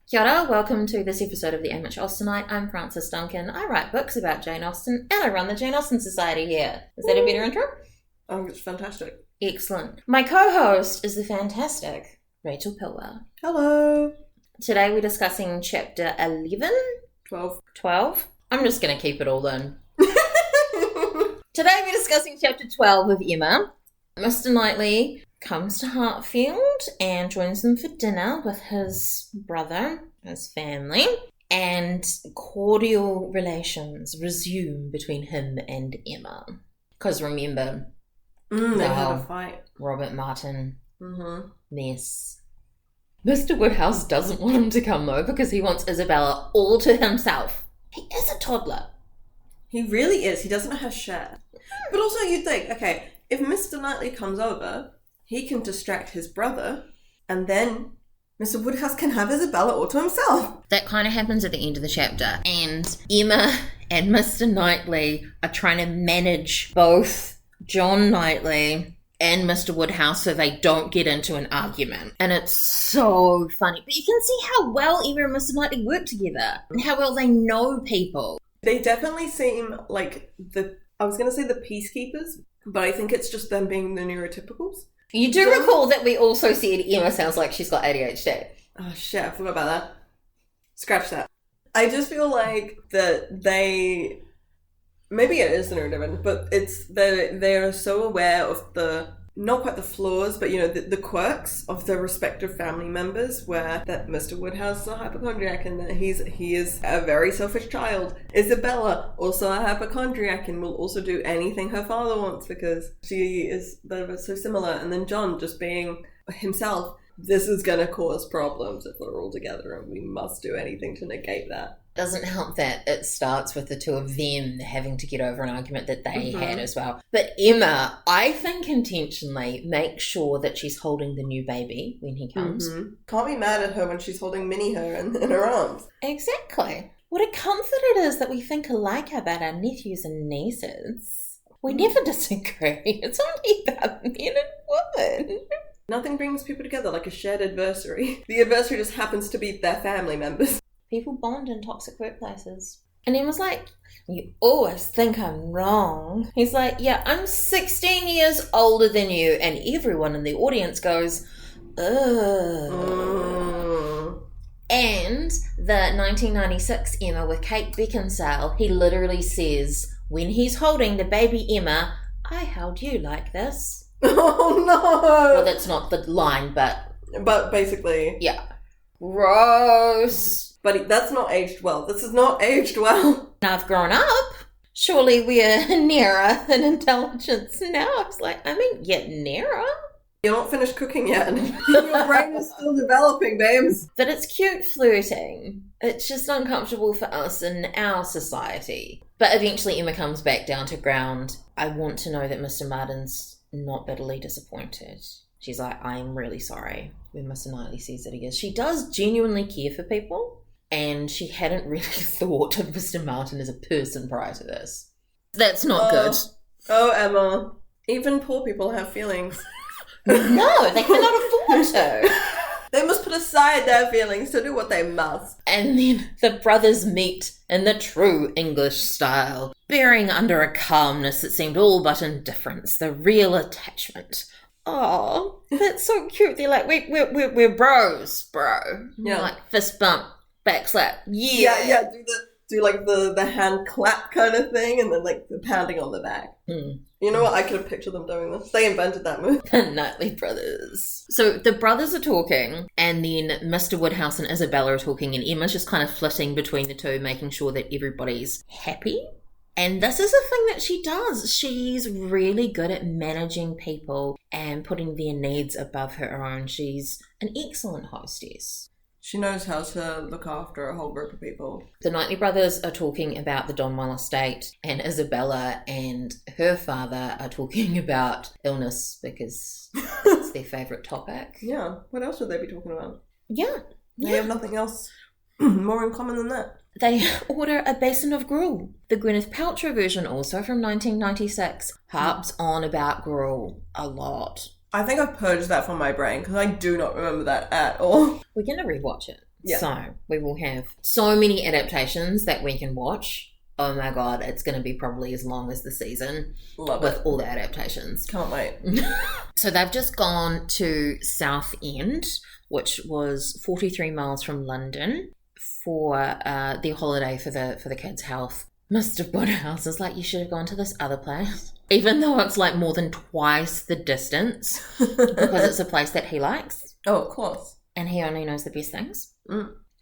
Kia ora, welcome to this episode of The Amateur Austenite. I'm Frances Duncan. I write books about Jane Austen and I run the Jane Austen Society here. Is that a better intro? I think it's fantastic. Excellent. My co-host is the fantastic Rachel Pilwell. Hello. Today we're discussing chapter 11? 12? I'm just going to keep it all in. Today we're discussing chapter 12 of Emma. Mr. Knightley comes to Hartfield and joins them for dinner with his brother, his family, and cordial relations resume between him and Emma. Because remember, they had a fight. Robert Martin mess. Mr. Woodhouse doesn't want him to come though because he wants Isabella all to himself. He is a toddler. He really is. He doesn't know how to share. But also you'd think, okay, if Mr. Knightley comes over, he can distract his brother, and then Mr. Woodhouse can have Isabella all to himself. That kind of happens at the end of the chapter. And Emma and Mr. Knightley are trying to manage both John Knightley and Mr. Woodhouse so they don't get into an argument. And it's so funny. But you can see how well Emma and Mr. Knightley work together and how well they know people. They definitely seem like I was going to say the peacekeepers, but I think it's just them being the neurotypicals. You do recall that we also said Emma sounds like she's got ADHD. Oh shit, I forgot about that. Scratch that. I just feel like that they... Maybe it is the neurodivergent, but it's they are so aware of the... Not quite the flaws, but, you know, the quirks of their respective family members, where that Mr. Woodhouse is a hypochondriac and that he is a very selfish child. Isabella, also a hypochondriac, and will also do anything her father wants because they're so similar. And then John just being himself. This is going to cause problems if they're all together, and we must do anything to negate that. Doesn't help that it starts with the two of them having to get over an argument that they had as well. But Emma, I think intentionally makes sure that she's holding the new baby when he comes. Can't be mad at her when she's holding Minnie-her in her arms. Exactly. What a comfort it is that we think alike about our nephews and nieces. We never disagree. It's only about men and women. Nothing brings people together like a shared adversary. The adversary just happens to be their family members. People bond in toxic workplaces. And Emma's like, you always think I'm wrong. He's like, yeah, I'm 16 years older than you. And everyone in the audience goes, ugh. And the 1996 Emma with Kate Beckinsale, he literally says, when he's holding the baby Emma, I held you like this. Oh no! Well, that's not the line, but basically. Yeah. Gross. But that's not aged well. This is not aged well. I've grown up. Surely we're nearer in intelligence now. It's like, I mean, yet nearer. You're not finished cooking yet. Your brain is still developing, babes. But it's cute flirting. It's just uncomfortable for us in our society. But eventually Emma comes back down to ground. I want to know that Mr. Martin's not bitterly disappointed. She's like, I'm really sorry when Mr. Knightley says that he is. She does genuinely care for people. And she hadn't really thought of Mr. Martin as a person prior to this. That's not good. Oh, Emma. Even poor people have feelings. No, they cannot afford to. They must put aside their feelings to do what they must. And then the brothers meet in the true English style, bearing under a calmness that seemed all but indifference, the real attachment. Oh, that's so cute. They're like, we're bros, bro. Yeah. Like fist bump. Backslap. Yeah. Do like the hand clap kind of thing, and then like the pounding on the back. You know what? I could have pictured them doing this. They invented that move. The Knightley brothers. So the brothers are talking, and then Mr. Woodhouse and Isabella are talking, and Emma's just kind of flitting between the two, making sure that everybody's happy. And this is a thing that she does. She's really good at managing people and putting their needs above her own. She's an excellent hostess. She knows how to look after a whole group of people. The Knightley brothers are talking about the Donwell estate, and Isabella and her father are talking about illness because it's their favourite topic. Yeah. What else would they be talking about? Yeah. They have nothing else more in common than that. They order a basin of gruel. The Gwyneth Paltrow version, also from 1996, harps on about gruel a lot. I think I've purged that from my brain because I do not remember that at all. We're going to rewatch it. Yeah. So we will have so many adaptations that we can watch. Oh my god, it's going to be probably as long as the season. Love with it. all the adaptations. Can't wait. So they've just gone to Southend, which was 43 miles from London, for their holiday for the kids' health. Mr. Woodhouse is like, you should have gone to this other place. Even though it's like more than twice the distance, because it's a place that he likes. Oh, of course. And he only knows the best things.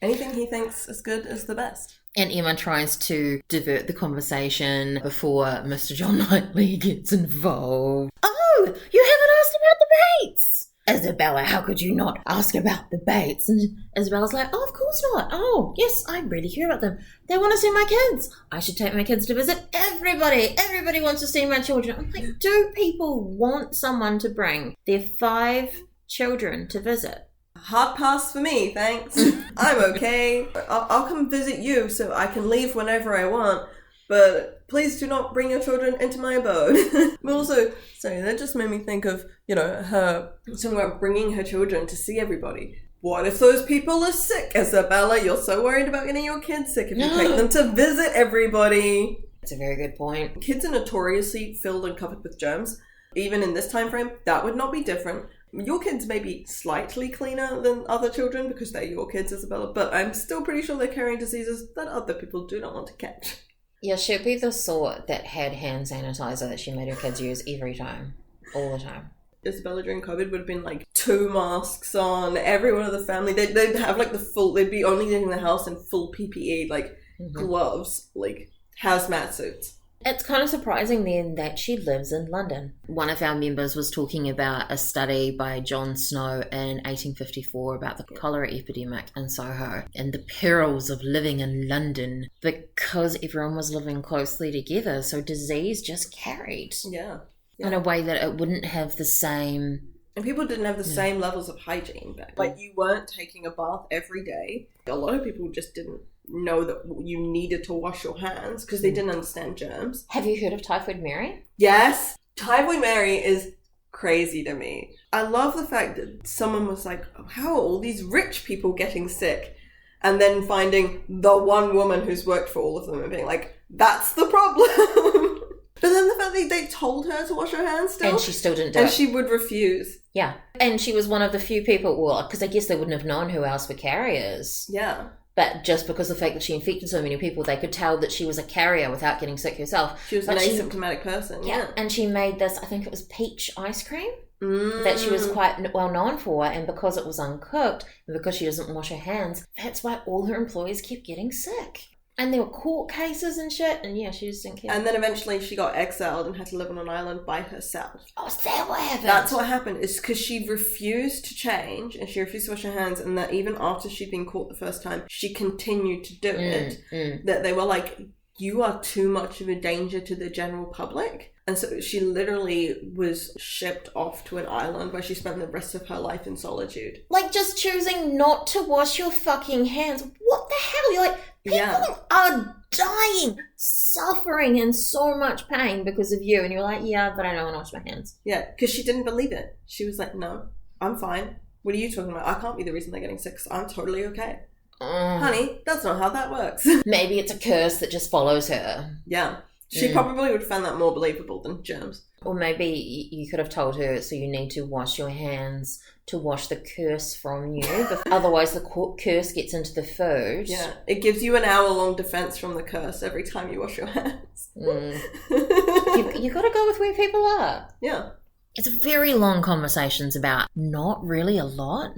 Anything he thinks is good is the best. And Emma tries to divert the conversation before Mr. John Knightley gets involved. Oh, you haven't asked about the Bates! Isabella, how could you not ask about the Bates? And Isabella's like, oh, of course not. Oh, yes, I really care about them. They want to see my kids. I should take my kids to visit everybody. Everybody wants to see my children. I'm like, do people want someone to bring their 5 children to visit? Hard pass for me, thanks. I'm okay. I'll come visit you so I can leave whenever I want, but please do not bring your children into my abode. But also, sorry, that just made me think of, her talking about bringing her children to see everybody. What if those people are sick, Isabella? You're so worried about getting your kids sick if you take them to visit everybody. That's a very good point. Kids are notoriously filled and covered with germs. Even in this time frame, that would not be different. Your kids may be slightly cleaner than other children because they're your kids, Isabella, but I'm still pretty sure they're carrying diseases that other people do not want to catch. Yeah, she'd be the sort that had hand sanitizer that she made her kids use every time. All the time. Isabella during COVID would have been like 2 masks on, everyone of the family. They'd have like they'd be only leaving the house in full PPE, like gloves, like hazmat suits. It's kind of surprising then that she lives in London. One of our members was talking about a study by John Snow in 1854 about the cholera epidemic in Soho and the perils of living in London because everyone was living closely together, so disease just carried. Yeah. In a way that it wouldn't have the same... And people didn't have the same levels of hygiene back then. Like, you weren't taking a bath every day. A lot of people just didn't know that you needed to wash your hands because they didn't understand germs. Have you heard of Typhoid Mary? Yes. Typhoid Mary is crazy to me. I love the fact that someone was like, oh, how are all these rich people getting sick? And then finding the one woman who's worked for all of them and being like, that's the problem. But then the fact that they told her to wash her hands still. And she still didn't do it. And she would refuse. Yeah. And she was one of the few people, well, because I guess they wouldn't have known who else were carriers. Yeah. But just because of the fact that she infected so many people, they could tell that she was a carrier without getting sick herself. She was an asymptomatic person, yeah. And she made this, I think it was peach ice cream, that she was quite well known for. And because it was uncooked, and because she doesn't wash her hands, that's why all her employees kept getting sick. And there were court cases and shit, and yeah, she just didn't care. And then eventually she got exiled and had to live on an island by herself. Oh, is that what happened? That's what happened, is because she refused to change, and she refused to wash her hands, and that even after she'd been caught the first time, she continued to do it. That they were like, you are too much of a danger to the general public. And so she literally was shipped off to an island where she spent the rest of her life in solitude. Like, just choosing not to wash your fucking hands. What the hell? You're like, people are dying, suffering in so much pain because of you. And you're like, yeah, but I don't want to wash my hands. Yeah, because she didn't believe it. She was like, no, I'm fine. What are you talking about? I can't be the reason they're getting sick, so I'm totally okay. Honey, that's not how that works. Maybe it's a curse that just follows her. Yeah. She probably would have found that more believable than germs. Or maybe you could have told her, so you need to wash your hands to wash the curse from you. Otherwise, the curse gets into the food. Yeah, it gives you an hour-long defense from the curse every time you wash your hands. You got to go with where people are. Yeah. It's very long conversations about not really a lot.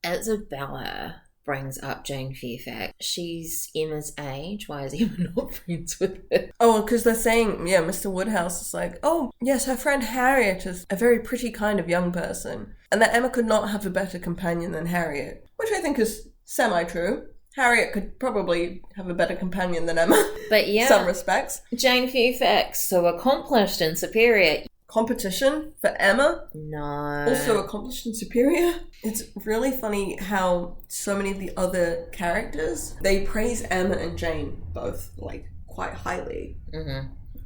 Isabella brings up Jane Fairfax. She's Emma's age. Why is Emma not friends with her? Oh, because they're saying, yeah, Mr. Woodhouse is like, oh, yes, her friend Harriet is a very pretty kind of young person. And that Emma could not have a better companion than Harriet, which I think is semi-true. Harriet could probably have a better companion than Emma. But yeah. Some respects. Jane Fairfax, so accomplished and superior. Competition for Emma? No. Also accomplished and superior. It's really funny how so many of the other characters, they praise Emma and Jane both, like, quite highly.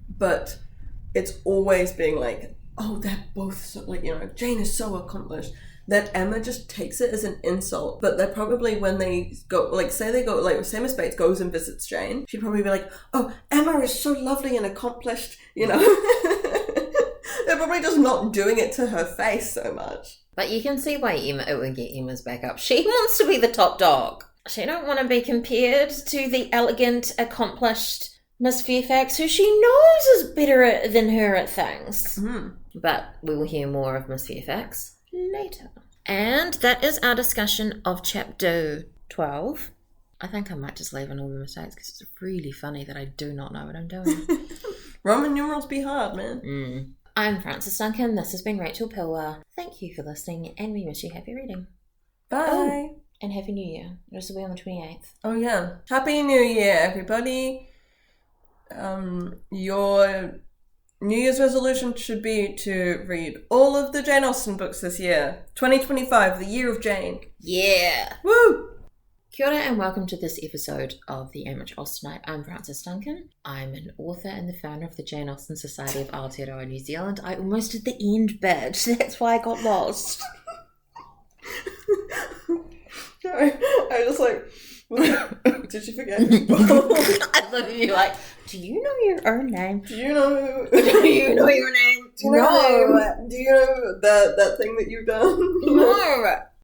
But it's always being like, oh, they're both so, like, Jane is so accomplished. that Emma just takes it as an insult. But they're probably, when they go, like, say they go, like, say Miss Bates goes and visits Jane, she'd probably be like, oh, Emma is so lovely and accomplished, you know. They're probably just not doing it to her face so much. But you can see why it would get Emma's back up. She wants to be the top dog. She don't want to be compared to the elegant, accomplished Miss Fairfax, who she knows is better than her at things. But we will hear more of Miss Fairfax later. And that is our discussion of Chapter 12. I think I might just leave in all the mistakes because it's really funny that I do not know what I'm doing. Roman numerals be hard, man. I'm Frances Duncan. This has been Rachel Pilwer. Thank you for listening, and we wish you happy reading. Bye. Oh, and Happy New Year. This will be on the 28th. Oh, yeah. Happy New Year, everybody. Your New Year's resolution should be to read all of the Jane Austen books this year. 2025, the year of Jane. Yeah. Woo! Kia ora and welcome to this episode of the Amateur Austenite. I'm Frances Duncan. I'm an author and the founder of the Jane Austen Society of Aotearoa, New Zealand. I almost did the end bit. That's why I got lost. Sorry, I was just like, did you forget? I love you like, do you know your own name? Do you know? Do you know your name? Do you know? Do you know that thing that you've done? No.